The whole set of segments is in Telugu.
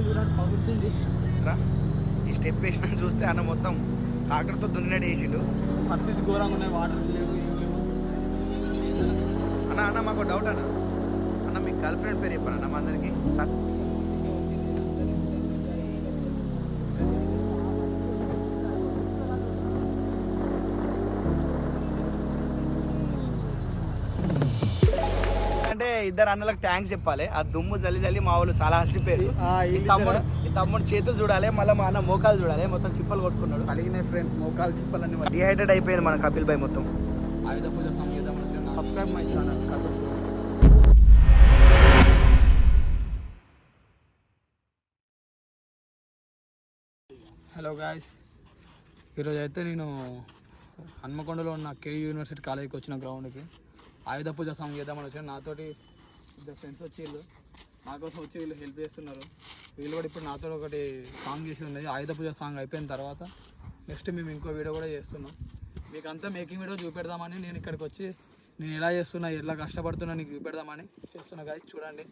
మొక్కలు చూడండి పగులుతుంది. ఈ స్టెప్ వేసిన చూస్తే అన్న మొత్తం ట్రాక్టర్తో దున్నినట్టు వేసిండు. పరిస్థితి ఘోరంగా ఉన్నాయి, వాటర్ లేవు ఏం లేవు. అన్న మాకు డౌట్ అన్న మీ గర్ల్ ఫ్రెండ్ పేరు చెప్పాను అన్న మా అందరికి సార్. అంటే ఇద్దరు అన్నలకు థ్యాంక్స్ చెప్పాలి. ఆ దుమ్ము జల్లి మా వాళ్ళు చాలా అలసిపోయారు. ఈ తమ్ముడు చేతులు చూడాలి, మళ్ళీ మా అన్న మోకాలు చూడాలి, మొత్తం చిప్పలు కొట్టుకున్నాడు. కలిగినాయి ఫ్రెండ్స్, మోకాలు చిప్పలన్నీ. డిహైడ్రేట్ అయిపోయింది మన కపిల్ భాయ్ మొత్తం. ఆయుధ పూజ సంగీతం subscribe my channel Kapil. Hello guys, ఈరోజు అయితే నేను హన్మకొండలో ఉన్న కేయూ యూనివర్సిటీ కాలేజీకి వచ్చిన గ్రౌండ్కి ఆయుధ పూజ సాంగ్ చేద్దామని వచ్చాను. నాతోటి ఇద్దరు ఫ్రెండ్స్ వచ్చి నా కోసం వచ్చి వీళ్ళు హెల్ప్ చేస్తున్నారు. వీళ్ళు కూడా ఇప్పుడు నాతో ఒకటి సాంగ్ చేసి ఉన్నది. ఆయుధ పూజ సాంగ్ అయిపోయిన తర్వాత నెక్స్ట్ మేము ఇంకో వీడియో కూడా చేస్తున్నాం. మీకు అంతా మేకింగ్ వీడియో చూపెడదామని నేను ఇక్కడికి వచ్చి నేను ఎలా చేస్తున్నా, ఎలా కష్టపడుతున్నా నీకు చూపెడదామని చేస్తున్నా. గాయస్ చూడండి.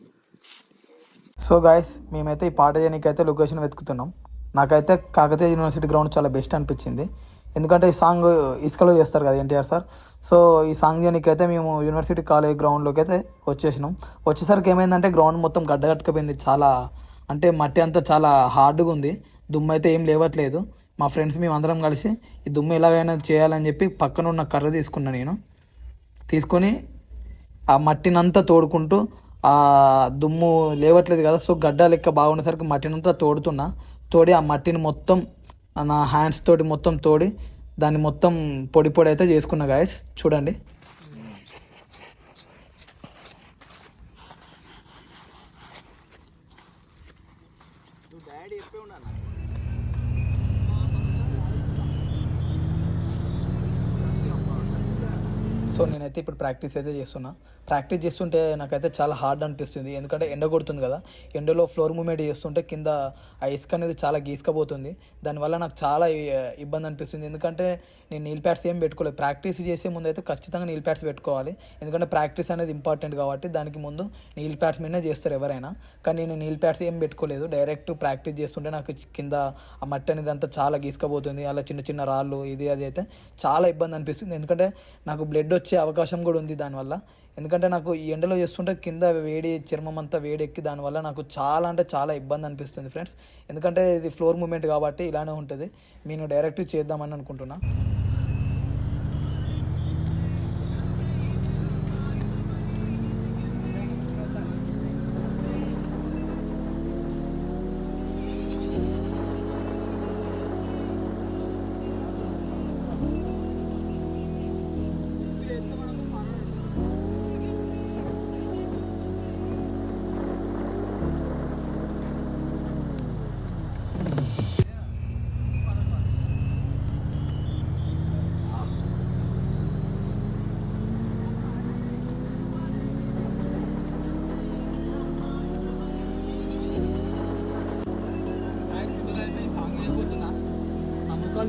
సో గాయస్, మేమైతే ఈ పాట చేయడానికైతే లొకేషన్ వెతుకుతున్నాం. నాకైతే కాకతీయ యూనివర్సిటీ గ్రౌండ్ చాలా బెస్ట్ అనిపించింది. ఎందుకంటే ఈ సాంగ్ ఇసుకలో చేస్తారు కదా ఎన్టీఆర్ సార్. సో ఈ సాంగ్ చేయడానికైతే మేము యూనివర్సిటీ కాలేజ్ గ్రౌండ్లోకి అయితే వచ్చేసినాం. వచ్చేసరికి ఏమైందంటే గ్రౌండ్ మొత్తం గడ్డగట్టుకుపోయింది. చాలా అంటే మట్టి అంతా చాలా హార్డ్గా ఉంది. దుమ్ము అయితే ఏం లేవట్లేదు. మా ఫ్రెండ్స్ మేము అందరం కలిసి ఈ దుమ్ము ఎలాగైనా చేయాలని చెప్పి పక్కన ఉన్న కర్ర తీసుకున్నా. నేను తీసుకొని ఆ మట్టినంతా తోడుకుంటూ ఆ దుమ్ము లేవట్లేదు కదా, సో గడ్డ లెక్క బాగుండేసరికి మట్టినంతా తోడి ఆ మట్టిని మొత్తం నా హ్యాండ్స్ తోటి మొత్తం తోడి దాన్ని మొత్తం పొడి పొడి అయితే చేసుకున్నా. గాయస్ చూడండి. సో నేనైతే ఇప్పుడు ప్రాక్టీస్ అయితే చేస్తున్నా. ప్రాక్టీస్ చేస్తుంటే నాకైతే చాలా హార్డ్ అనిపిస్తుంది. ఎందుకంటే ఎండ కొడుతుంది కదా, ఎండలో ఫ్లోర్ మూమెంట్ చేస్తుంటే కింద ఆ ఇసుక అనేది చాలా గీసుకపోతుంది. దానివల్ల నాకు చాలా ఇబ్బంది అనిపిస్తుంది. ఎందుకంటే నేను నీల్ ప్యాడ్స్ ఏం పెట్టుకోలేదు. ప్రాక్టీస్ చేసే ముందు అయితే ఖచ్చితంగా నీల్ ప్యాడ్స్ పెట్టుకోవాలి. ఎందుకంటే ప్రాక్టీస్ అనేది ఇంపార్టెంట్ కాబట్టి దానికి ముందు నీల్ ప్యాడ్స్ మీదనే చేస్తారు ఎవరైనా. కానీ నేను నీల్ ప్యాడ్స్ ఏం పెట్టుకోలేదు. డైరెక్ట్ ప్రాక్టీస్ చేస్తుంటే నాకు కింద ఆ మట్టి అనేది అంతా చాలా గీసుకపోతుంది. అలా చిన్న చిన్న రాళ్ళు అది అయితే చాలా ఇబ్బంది అనిపిస్తుంది. ఎందుకంటే నాకు బ్లడ్ వచ్చే అవకాశం కూడా ఉంది దానివల్ల. ఎందుకంటే నాకు ఈ ఎండలో చేస్తుంటే కింద వేడి చర్మం అంతా వేడి ఎక్కి దానివల్ల నాకు చాలా అంటే చాలా ఇబ్బంది అనిపిస్తుంది ఫ్రెండ్స్. ఎందుకంటే ఇది ఫ్లోర్ మూమెంట్ కాబట్టి ఇలానే ఉంటుంది. నేను డైరెక్ట్ చేద్దామని అనుకుంటున్నా.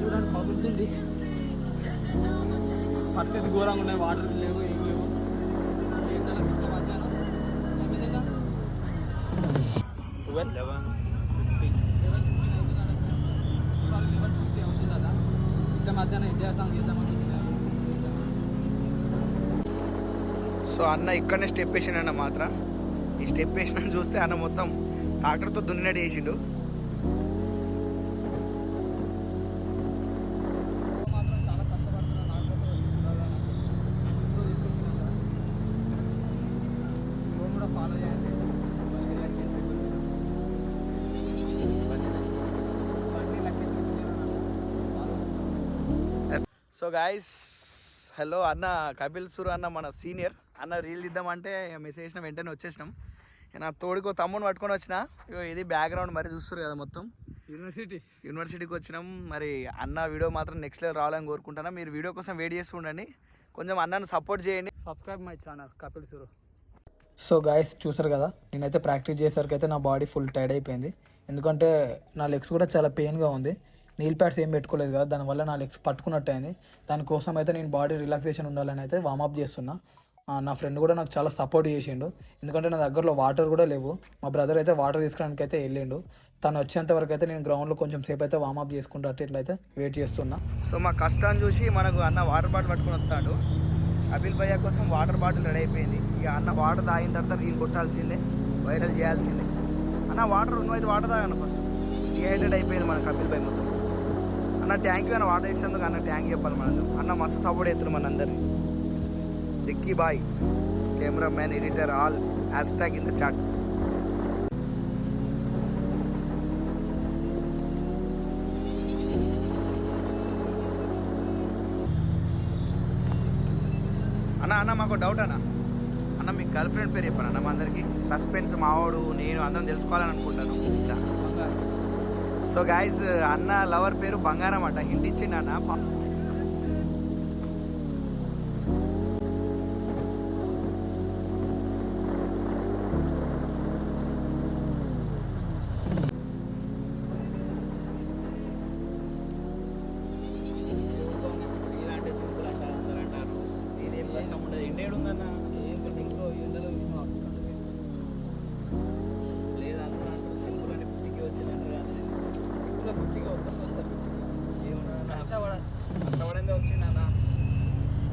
చూడండి పగులుతుంది. పరిస్థితి ఘోరంగా ఉన్నాయి, వాటర్ లేవు ఏం లేవు. మధ్యాహ్నం ఇండియా సాంగ్ చేద్దామని. సో అన్న ఇక్కడనే స్టెప్ వేసిండు మాత్రం. ఈ స్టెప్ వేసిన చూస్తే అన్న మొత్తం ట్రాక్టర్తో దున్నినట్టు వేసిండు. సో గాయస్, హలో అన్న కపిల్ సూర్ అన్న మన సీనియర్ అన్న. రీల్ ఇద్దామంటే మెసేజ్ చేసిన వెంటనే వచ్చేసినాం. నా తోడుకో తమ్ముని పట్టుకొని వచ్చిన. ఇది బ్యాక్గ్రౌండ్ మరి చూస్తారు కదా మొత్తం యూనివర్సిటీకి వచ్చినాం. మరి అన్న వీడియో మాత్రం నెక్స్ట్ లెవెల్ రావాలని కోరుకుంటున్నా. మీరు వీడియో కోసం వెయిట్ చేస్తూ ఉండండి. కొంచెం అన్నను సపోర్ట్ చేయండి. Subscribe my channel Kapil Sur. So guys చూసారు కదా, నేనైతే ప్రాక్టీస్ చేసేసరికి అయితే నా బాడీ ఫుల్ టైర్డ్ అయిపోయింది. ఎందుకంటే నా లెగ్స్ కూడా చాలా పెయిన్గా ఉంది. నీల్ ప్యాడ్స్ ఏం పెట్టుకోలేదు కదా, దానివల్ల నా లెగ్స్ పట్టుకున్నట్టు అయింది. దానికోసం అయితే నేను బాడీ రిలాక్సేషన్ ఉండాలని అయితే వార్మప్ చేస్తున్నా. నా ఫ్రెండ్ కూడా నాకు చాలా సపోర్ట్ చేసిండు. ఎందుకంటే నా దగ్గరలో వాటర్ కూడా లేవు. మా బ్రదర్ అయితే వాటర్ తీసుకురావడానికి అయితే వెళ్ళిండు. తను వచ్చేంత వరకు అయితే నేను గ్రౌండ్లో కొంచెం సేపు అయితే వార్మప్ చేసుకుంటూ అట్లా ఇట్లయితే వెయిట్ చేస్తున్నా. సో మా కష్టాన్ని చూసి మనకు అన్న వాటర్ బాటిల్ పట్టుకొని వస్తాడు. అభిల్ భయ్య కోసం వాటర్ బాటిల్ రెడీ అయిపోయింది. ఇక అన్న వాటర్ తాగిన తర్వాత రీల్ కొట్టాల్సిందే, వైరల్ చేయాల్సిందే. అన్న వాటర్ అయితే వాటర్ తాగన్న ఫస్ట్. డిహైడ్రేట్ అయిపోయింది మనకు అభిల్ భయ్ మొత్తం. అన్న థ్యాంక్ యూ అన్న వాటర్ ఇచ్చేందుకు. అన్న థ్యాంక్ చెప్పాలి మనం. అన్న మస్తు సపోర్ట్ చేస్తున్నారు మన అందరినీ. Ricky boy, cameraman, editor, all hashtag in the chat. అన్న మాకు డౌట్ అన్న మీ గర్ల్ ఫ్రెండ్ పేరు చెప్పాను అన్న మా అందరికి. సస్పెన్స్ మావాడు నేను అందరం తెలుసుకోవాలని అనుకుంటాను. సో గైస్ అన్న లవర్ పేరు బంగారం అంట. హింట్ ఇచ్చిండు అన్న. కష్టపడిందే వచ్చింది అన్న.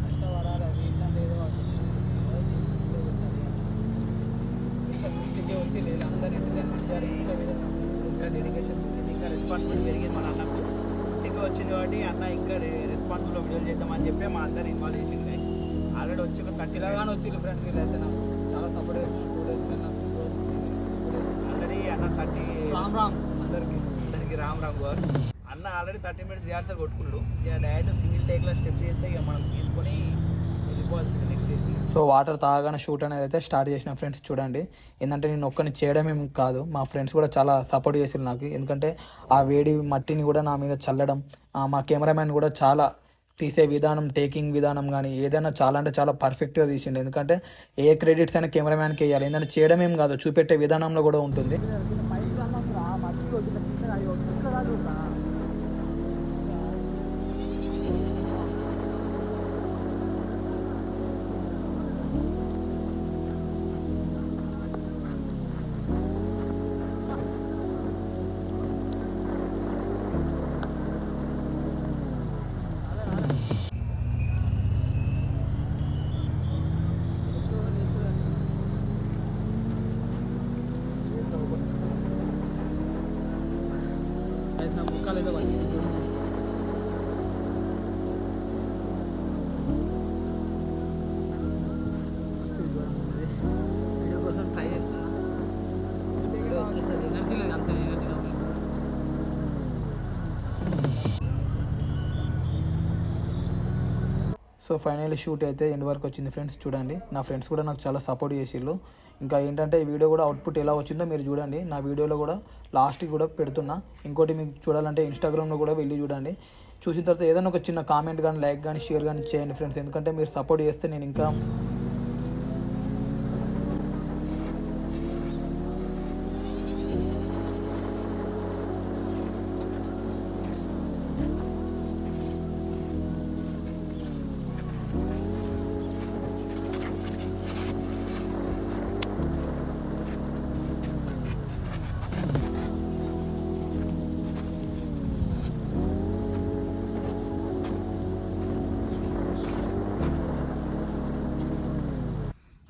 కష్టపడాలి రీసెంట్ ఏదో ఇంటికి వచ్చి లేదు అందరు ఎంటర్టైన్మెంట్ చేయాలి. ఇంకా డెడికేషన్ ఇంకా రెస్పాన్సిబిలిటీ పెరిగింది మన అన్నకు. ఇంటికి వచ్చింది కాబట్టి అన్న ఇంకా రెస్పాన్సిబుల్గా వీడియోలు చేద్దామని చెప్పి మా అందరు ఇన్వాల్వ్ చేసింది గైస్. ఆల్రెడీ వచ్చి ఒక 30 ఇలాగానే వచ్చింది ఫ్రెండ్స్. వీళ్ళైతే నాకు చాలా సపోర్ట్ చేస్తున్నారు. 2 days మీద ఆల్రెడీ అన్న 30 రామ్ అందరికి రామ్ గారు అన్న ఆల్రెడీ 30 minutes రిహార్సల్ కొట్టుకున్నాడు. ఇక డైరెక్ట్ సింగిల్ టేక్లో స్టెప్ చేస్తే ఇక మనం తీసుకొని వెళ్ళిపోవాల్సింది నెక్స్ట్ స్టేజ్కి. సో వాటర్ తాగానే షూట్ అనేది అయితే స్టార్ట్ చేసిన ఫ్రెండ్స్. చూడండి, ఏంటంటే నేను ఒక్కని చేయడం ఏం కాదు, మా ఫ్రెండ్స్ కూడా చాలా సపోర్ట్ చేసారు నాకు. ఎందుకంటే ఆ వేడి మట్టిని కూడా నా మీద చల్లడం, మా కెమెరామ్యాన్ కూడా చాలా తీసే విధానం, టేకింగ్ విధానం కానీ ఏదైనా చాలా అంటే చాలా పర్ఫెక్ట్గా తీసిండు. ఎందుకంటే ఏ క్రెడిట్స్ అయినా కెమెరామ్యాన్కి వేయాలి. ఏంటంటే చేయడం ఏం కాదు, చూపెట్టే విధానంలో కూడా ఉంటుంది. నా ముఖాలు అయితే వీడియో కోసం ట్రై చేస్తున్నా. వీడియో వచ్చేస్తుంది. ఎనర్జీ లేదు, అంత ఎనర్జీ లేదు. సో ఫైనల్లీ షూట్ అయితే ఎండ్ వరకు వచ్చింది ఫ్రెండ్స్. చూడండి, నా ఫ్రెండ్స్ కూడా నాకు చాలా సపోర్ట్ చేసిళ్ళు. ఇంకా ఏంటంటే ఈ వీడియో కూడా అవుట్పుట్ ఎలా వచ్చిందో మీరు చూడండి. నా వీడియోలో కూడా లాస్ట్కి కూడా పెడుతున్నా. ఇంకోటి మీకు చూడాలంటే ఇన్స్టాగ్రామ్లో కూడా వెళ్ళి చూడండి. చూసిన తర్వాత ఏదైనా ఒక చిన్న కామెంట్ కానీ, లైక్ కానీ, షేర్ కానీ చేయండి ఫ్రెండ్స్. ఎందుకంటే మీరు సపోర్ట్ చేస్తే నేను ఇంకా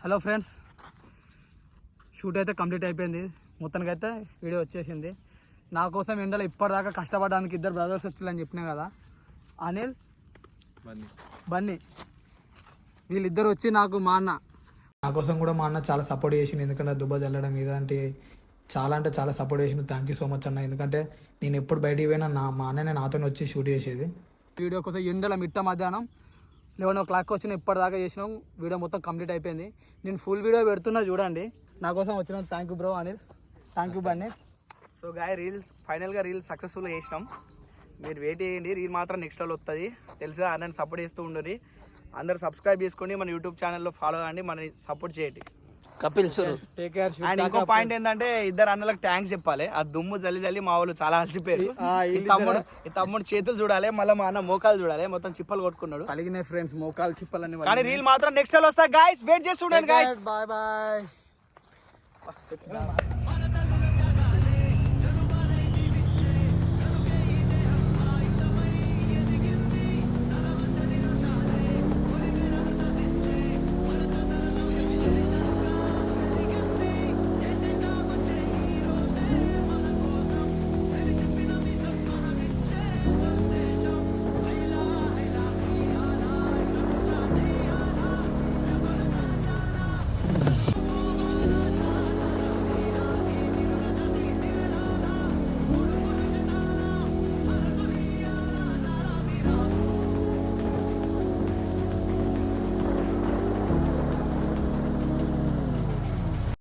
హలో ఫ్రెండ్స్, షూట్ అయితే కంప్లీట్ అయిపోయింది. మొత్తానికి అయితే వీడియో వచ్చేసింది. నా కోసం ఎండలో ఇప్పటిదాకా కష్టపడడానికి 2 బ్రదర్స్ వచ్చారని చెప్పినా కదా, అనిల్, బన్నీ, వీళ్ళిద్దరు వచ్చి నాకు మా అన్న నా కోసం కూడా మా అన్న చాలా సపోర్ట్ చేసిండు. ఎందుకంటే దుబ్బ చల్లడం ఇదంటే చాలా అంటే చాలా సపోర్ట్ చేసిండు. థ్యాంక్ యూ సో మచ్ అన్న. ఎందుకంటే నేను ఎప్పుడు బయటికి పోయినా మా అన్ననే నాతో వచ్చి షూట్ చేసేది. వీడియో కోసం ఎండల మిట్ట మధ్యాహ్నం 11 o'clock వచ్చిన ఇప్పటిదాకా చేసినాం. వీడియో మొత్తం కంప్లీట్ అయిపోయింది. నేను ఫుల్ వీడియో పెడుతున్నా చూడండి. నా కోసం వచ్చిన thank you bro Anil, thank you Bunny. So గాయ ఫైనల్గా రీల్స్ సక్సెస్ఫుల్గా చేసినాం. మీరు వెయిట్ చేయండి, రీల్ మాత్రం నెక్స్ట్ వాళ్ళు వస్తుంది. తెలుసుగా, అన్నని సపోర్ట్ చేస్తూ ఉండండి. అందరూ సబ్స్క్రైబ్ చేసుకోండి, మన యూట్యూబ్ ఛానల్లో ఫాలో అవ్వండి, మనని సపోర్ట్ చేయండి. కపిల్ సురు. Take care. అండ్ ఇంకో పాయింట్ ఏంటంటే ఇద్దరు అన్నలకు థ్యాంక్స్ చెప్పాలి. ఆ దుమ్ము జల్లి మా వాళ్ళు చాలా అలసిపోయారు. ఈ తమ్ముడు చేతులు చూడాలి, మళ్ళీ మా అన్న మోకాలు చూడాలి, మొత్తం చిప్పలు కొట్టుకున్నాడు. కలిగినాయి ఫ్రెండ్స్, మోకాలు చిప్పలన్నీ. కానీ రీల్ మాత్రం నెక్స్ట్ వస్తా గాయస్, వెయిట్ చేస్తుండండి గాయస్. Bye bye.